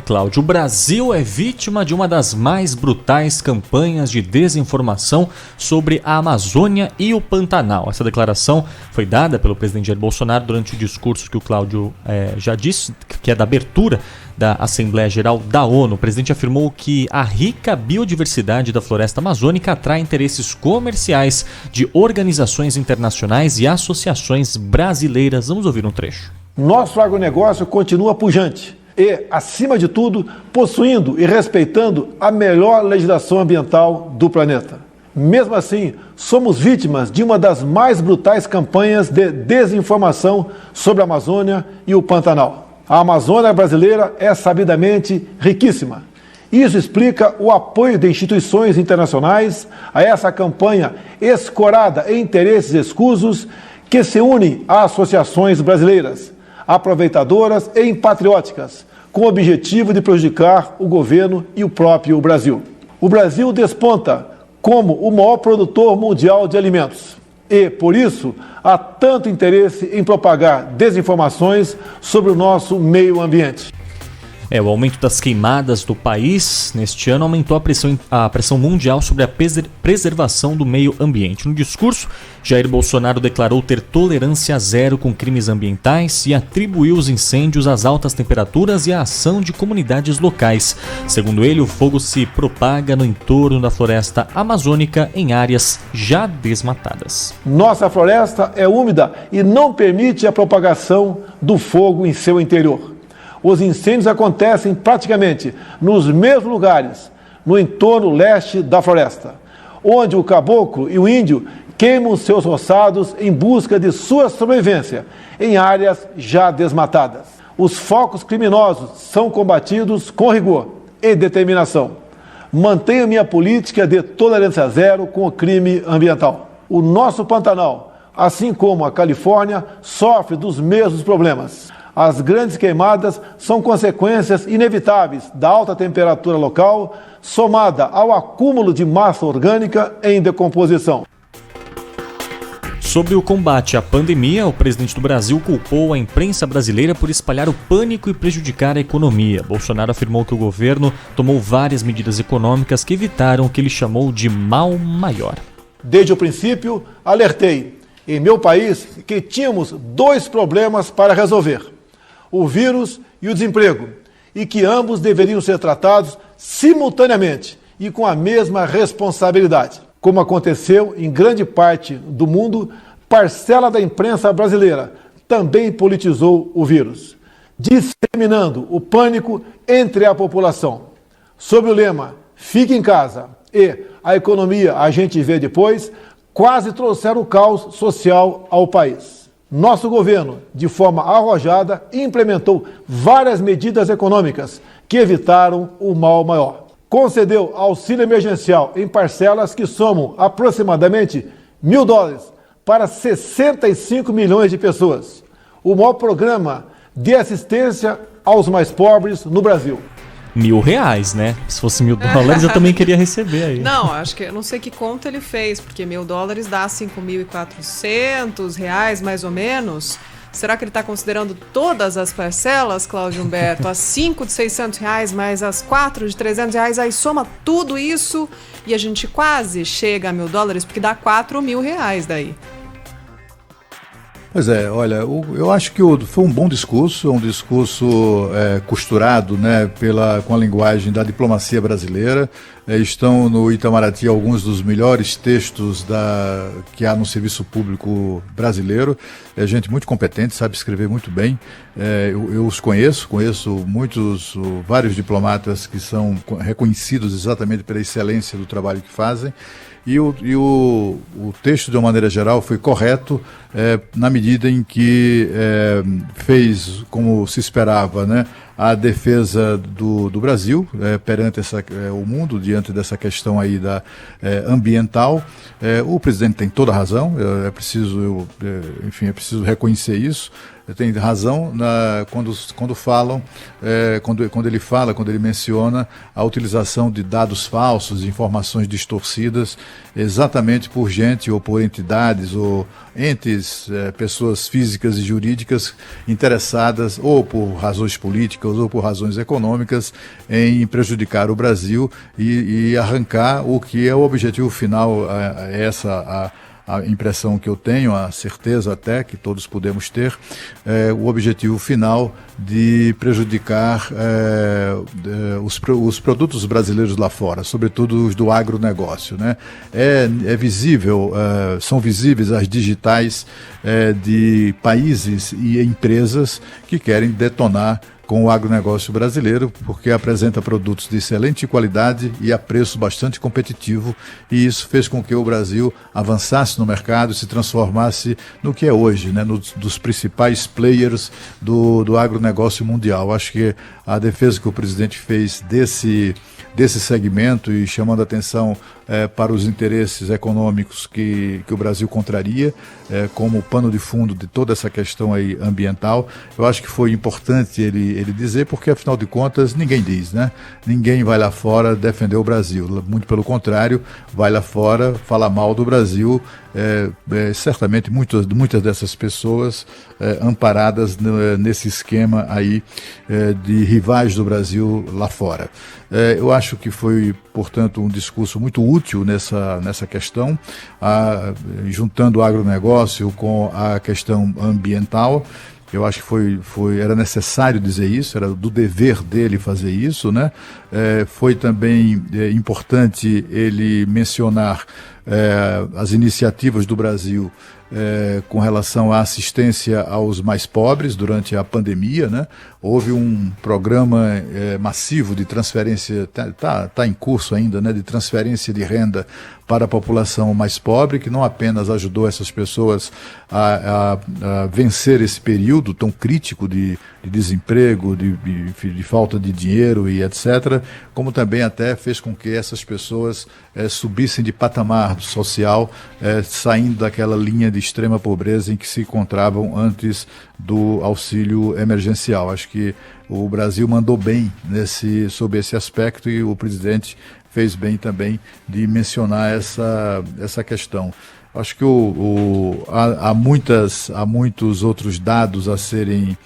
Cláudio, o Brasil é vítima de uma das mais brutais campanhas de desinformação sobre a Amazônia e o Pantanal. Essa declaração foi dada pelo presidente Jair Bolsonaro durante o discurso que o Cláudio já disse, que é da abertura da Assembleia Geral da ONU. O presidente afirmou que a rica biodiversidade da floresta amazônica atrai interesses comerciais de organizações internacionais e associações brasileiras. Vamos ouvir um trecho. Nosso agronegócio continua pujante e, acima de tudo, possuindo e respeitando a melhor legislação ambiental do planeta. Mesmo assim, somos vítimas de uma das mais brutais campanhas de desinformação sobre a Amazônia e o Pantanal. A Amazônia brasileira é sabidamente riquíssima. Isso explica o apoio de instituições internacionais a essa campanha escorada em interesses escusos que se unem a associações brasileiras, aproveitadoras e patrióticas, com o objetivo de prejudicar o governo e o próprio Brasil. O Brasil desponta como o maior produtor mundial de alimentos e, por isso, há tanto interesse em propagar desinformações sobre o nosso meio ambiente. O aumento das queimadas do país neste ano aumentou a pressão mundial sobre a preservação do meio ambiente. No discurso, Jair Bolsonaro declarou ter tolerância zero com crimes ambientais e atribuiu os incêndios às altas temperaturas e à ação de comunidades locais. Segundo ele, o fogo se propaga no entorno da floresta amazônica em áreas já desmatadas. Nossa floresta é úmida e não permite a propagação do fogo em seu interior. Os incêndios acontecem praticamente nos mesmos lugares, no entorno leste da floresta, onde o caboclo e o índio queimam seus roçados em busca de sua sobrevivência, em áreas já desmatadas. Os focos criminosos são combatidos com rigor e determinação. Mantenho minha política de tolerância zero com o crime ambiental. O nosso Pantanal, assim como a Califórnia, sofre dos mesmos problemas. As grandes queimadas são consequências inevitáveis da alta temperatura local, somada ao acúmulo de massa orgânica em decomposição. Sobre o combate à pandemia, o presidente do Brasil culpou a imprensa brasileira por espalhar o pânico e prejudicar a economia. Bolsonaro afirmou que o governo tomou várias medidas econômicas que evitaram o que ele chamou de mal maior. Desde o princípio, alertei em meu país que tínhamos dois problemas para resolver: o vírus e o desemprego, e que ambos deveriam ser tratados simultaneamente e com a mesma responsabilidade. Como aconteceu em grande parte do mundo, parcela da imprensa brasileira também politizou o vírus, disseminando o pânico entre a população. Sob o lema "Fique em casa" e "A economia a gente vê depois", quase trouxeram o caos social ao país. Nosso governo, de forma arrojada, implementou várias medidas econômicas que evitaram o mal maior. Concedeu auxílio emergencial em parcelas que somam aproximadamente $1.000 para 65 milhões de pessoas. O maior programa de assistência aos mais pobres no Brasil. R$1.000, né? Se fosse $1.000, eu também queria receber aí. Não, acho que eu não sei que conta ele fez, porque $1.000 dá R$5.400, mais ou menos. Será que ele está considerando todas as parcelas, Cláudio Humberto? As 5 de R$600 mais as 4 de R$300, aí soma tudo isso e a gente quase chega a $1.000, porque dá R$4.000 daí. Pois é, olha, eu acho que foi um bom discurso, um discurso costurado, né, com a linguagem da diplomacia brasileira. Estão no Itamaraty alguns dos melhores textos que há no serviço público brasileiro. É gente muito competente, sabe escrever muito bem. Eu os conheço vários diplomatas que são reconhecidos exatamente pela excelência do trabalho que fazem. E o texto, de uma maneira geral, foi correto na medida em que fez, como se esperava, né, a defesa do Brasil perante o mundo, diante dessa questão aí ambiental. O presidente tem toda a razão, é preciso reconhecer isso. tem razão quando ele menciona a utilização de dados falsos, informações distorcidas, exatamente por gente ou por entidades ou entes, pessoas físicas e jurídicas interessadas ou por razões políticas ou por razões econômicas em prejudicar o Brasil e arrancar o que é o objetivo final, a impressão que eu tenho, a certeza até que todos podemos ter, o objetivo final de prejudicar os produtos brasileiros lá fora, sobretudo os do agronegócio, né? São visíveis as digitais de países e empresas que querem detonar com o agronegócio brasileiro, porque apresenta produtos de excelente qualidade e a preço bastante competitivo, e isso fez com que o Brasil avançasse no mercado e se transformasse no que é hoje, né, dos principais players do agronegócio mundial. Acho que a defesa que o presidente fez desse segmento e chamando a atenção para os interesses econômicos que o Brasil contraria, como pano de fundo de toda essa questão aí ambiental, eu acho que foi importante ele dizer, porque afinal de contas ninguém diz, né? Ninguém vai lá fora defender o Brasil, muito pelo contrário, vai lá fora falar mal do Brasil, certamente muitas dessas pessoas amparadas nesse esquema aí de rivais do Brasil lá fora. Eu acho que foi, portanto, um discurso muito útil nessa questão, juntando o agronegócio com a questão ambiental. Eu acho que era necessário dizer isso, era do dever dele fazer isso, né? Foi também importante ele mencionar as iniciativas do Brasil com relação à assistência aos mais pobres durante a pandemia, né? Houve um programa massivo de transferência, está em curso ainda, né? De transferência de renda para a população mais pobre, que não apenas ajudou essas pessoas a vencer esse período tão crítico de desemprego, de falta de dinheiro e etc., como também até fez com que essas pessoas subissem de patamar social, saindo daquela linha de extrema pobreza em que se encontravam antes do auxílio emergencial. Acho que o Brasil mandou bem sobre esse aspecto, e o presidente fez bem também de mencionar essa questão. Acho que há muitos outros dados a serem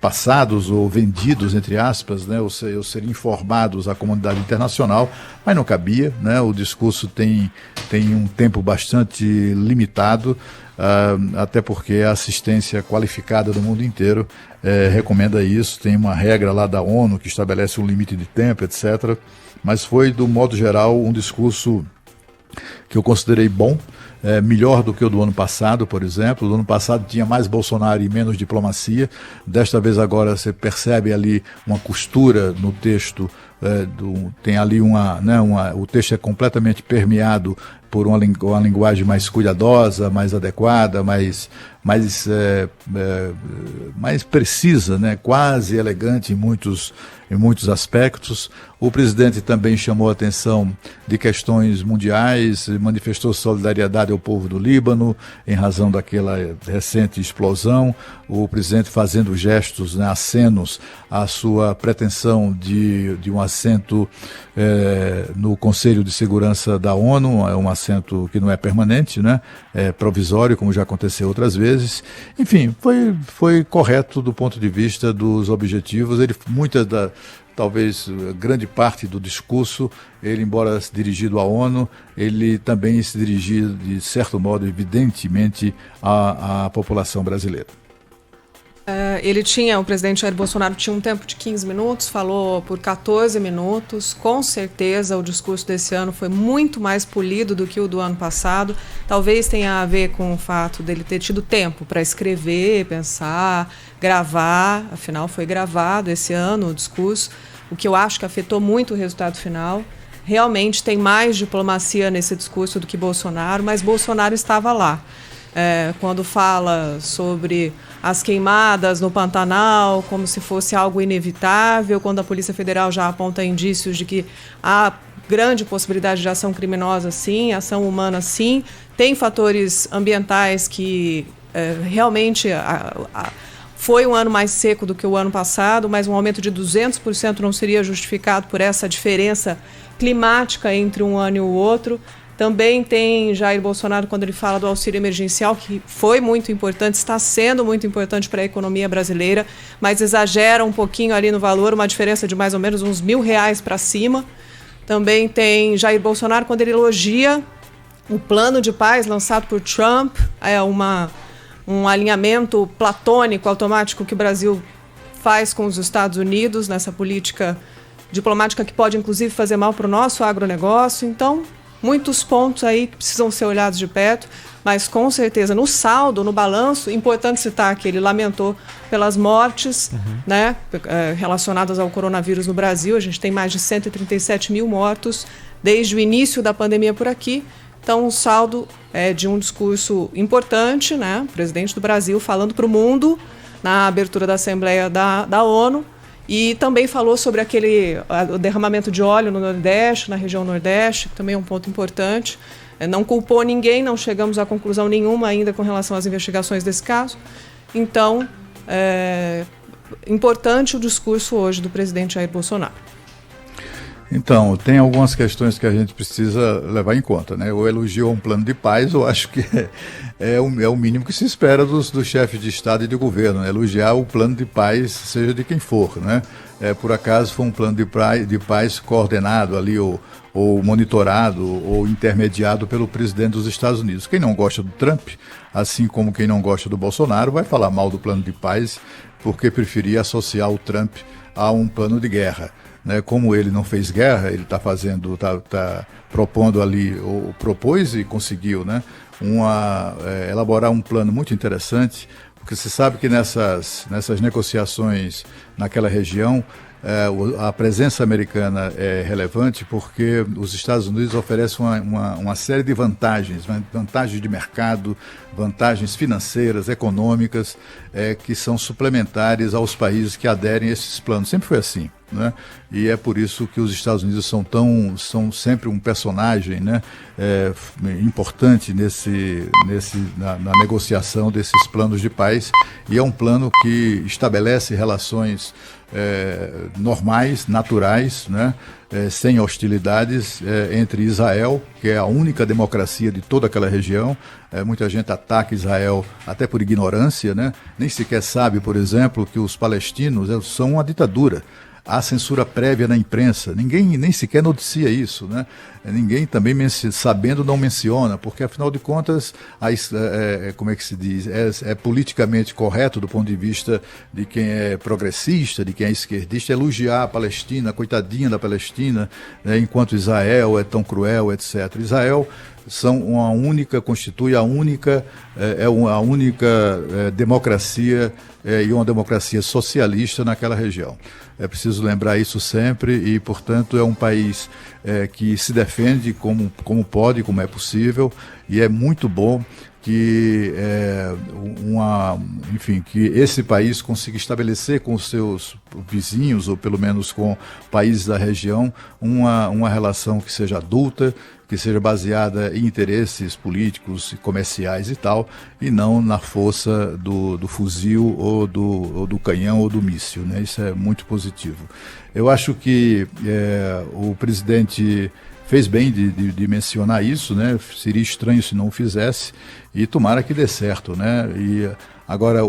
passados ou vendidos, entre aspas, né, ou serem informados à comunidade internacional, mas não cabia, né? O discurso tem um tempo bastante limitado, até porque a assistência qualificada do mundo inteiro recomenda isso. Tem uma regra lá da ONU que estabelece um limite de tempo, etc. Mas foi, do modo geral, um discurso que eu considerei bom, melhor do que o do ano passado, por exemplo. Do ano passado tinha mais Bolsonaro e menos diplomacia. Desta vez agora você percebe ali uma costura no texto, tem ali o texto é completamente permeado por uma linguagem mais cuidadosa, mais adequada, mais precisa, né? Quase elegante em muitos aspectos. O presidente também chamou a atenção de questões mundiais, manifestou solidariedade ao povo do Líbano em razão daquela recente explosão. O presidente fazendo gestos, né, acenos à sua pretensão de um assento no Conselho de Segurança da ONU, um assento que não é permanente, né? É provisório, como já aconteceu outras vezes. Enfim, foi correto do ponto de vista dos objetivos. Talvez grande parte do discurso, ele, embora se dirigido à ONU, ele também se dirigia, de certo modo, evidentemente, à população brasileira. O presidente Jair Bolsonaro tinha um tempo de 15 minutos, falou por 14 minutos. Com certeza o discurso desse ano foi muito mais polido do que o do ano passado. Talvez tenha a ver com o fato dele ter tido tempo para escrever, pensar, gravar. Afinal, foi gravado esse ano o discurso, o que eu acho que afetou muito o resultado final. Realmente tem mais diplomacia nesse discurso do que Bolsonaro, mas Bolsonaro estava lá. Quando fala sobre as queimadas no Pantanal como se fosse algo inevitável, quando a Polícia Federal já aponta indícios de que há grande possibilidade de ação criminosa sim, ação humana sim, tem fatores ambientais que realmente foi um ano mais seco do que o ano passado, mas um aumento de 200% não seria justificado por essa diferença climática entre um ano e o outro. Também tem Jair Bolsonaro, quando ele fala do auxílio emergencial, que foi muito importante, está sendo muito importante para a economia brasileira, mas exagera um pouquinho ali no valor, uma diferença de mais ou menos uns R$1.000 para cima. Também tem Jair Bolsonaro, quando ele elogia o plano de paz lançado por Trump, um alinhamento platônico, automático que o Brasil faz com os Estados Unidos nessa política diplomática que pode, inclusive, fazer mal para o nosso agronegócio. Então, muitos pontos aí que precisam ser olhados de perto, mas com certeza no saldo, no balanço, importante citar que ele lamentou pelas mortes né, relacionadas ao coronavírus no Brasil. A gente tem mais de 137 mil mortos desde o início da pandemia por aqui. Então, o saldo é de um discurso importante, né? O presidente do Brasil falando para o mundo na abertura da Assembleia da ONU, e também falou sobre o derramamento de óleo no Nordeste, na região Nordeste, que também é um ponto importante. Não culpou ninguém, não chegamos a conclusão nenhuma ainda com relação às investigações desse caso. Então, importante o discurso hoje do presidente Jair Bolsonaro. Então, tem algumas questões que a gente precisa levar em conta, né? O elogio a um plano de paz, eu acho que é o mínimo que se espera dos chefes de Estado e de governo, né? Elogiar o plano de paz, seja de quem for, né? Por acaso foi um plano de paz coordenado ali, ou monitorado, ou intermediado pelo presidente dos Estados Unidos. Quem não gosta do Trump, assim como quem não gosta do Bolsonaro, vai falar mal do plano de paz, porque preferia associar o Trump a um plano de guerra. Né, como ele não fez guerra, ele está propondo ali, ou propôs e conseguiu, né, elaborar um plano muito interessante, porque você sabe que nessas negociações naquela região, a presença americana é relevante porque os Estados Unidos oferecem uma série de vantagens de mercado, vantagens financeiras, econômicas, que são suplementares aos países que aderem a esses planos. Sempre foi assim, né? E é por isso que os Estados Unidos são sempre um personagem, né, importante na negociação desses planos de paz, e é um plano que estabelece relações normais, naturais, né, sem hostilidades, entre Israel, que é a única democracia de toda aquela região. Muita gente ataca Israel até por ignorância, né? Nem sequer sabe, por exemplo, que os palestinos são uma ditadura. Há censura prévia na imprensa, ninguém nem sequer noticia isso, né? Ninguém também, sabendo, não menciona, porque afinal de contas, como é que se diz, é politicamente correto do ponto de vista de quem é progressista, de quem é esquerdista, elogiar a Palestina, coitadinha da Palestina, né, enquanto Israel é tão cruel, etc. Israel constitui a única democracia, e uma democracia socialista naquela região. É preciso lembrar isso sempre e, portanto, é um país que se defende como pode, como é possível, e é muito bom que que esse país consiga estabelecer com os seus vizinhos, ou pelo menos com países da região, uma relação que seja adulta, que seja baseada em interesses políticos, comerciais e tal, e não na força do fuzil ou do canhão ou do míssil, né? Isso é muito positivo. Eu acho que o presidente fez bem de mencionar isso, né? Seria estranho se não o fizesse, e tomara que dê certo, né? E agora,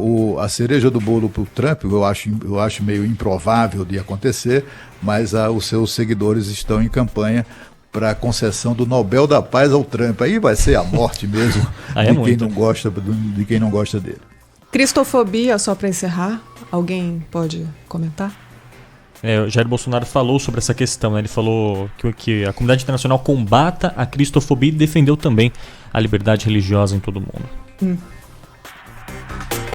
a cereja do bolo para o Trump, eu acho meio improvável de acontecer, mas os seus seguidores estão em para a concessão do Nobel da Paz ao Trump. Aí vai ser a morte mesmo de quem não gosta dele. Cristofobia, só para encerrar, alguém pode comentar? O Jair Bolsonaro falou sobre essa questão, né? Ele falou que a comunidade internacional combata a cristofobia e defendeu também a liberdade religiosa em todo o mundo.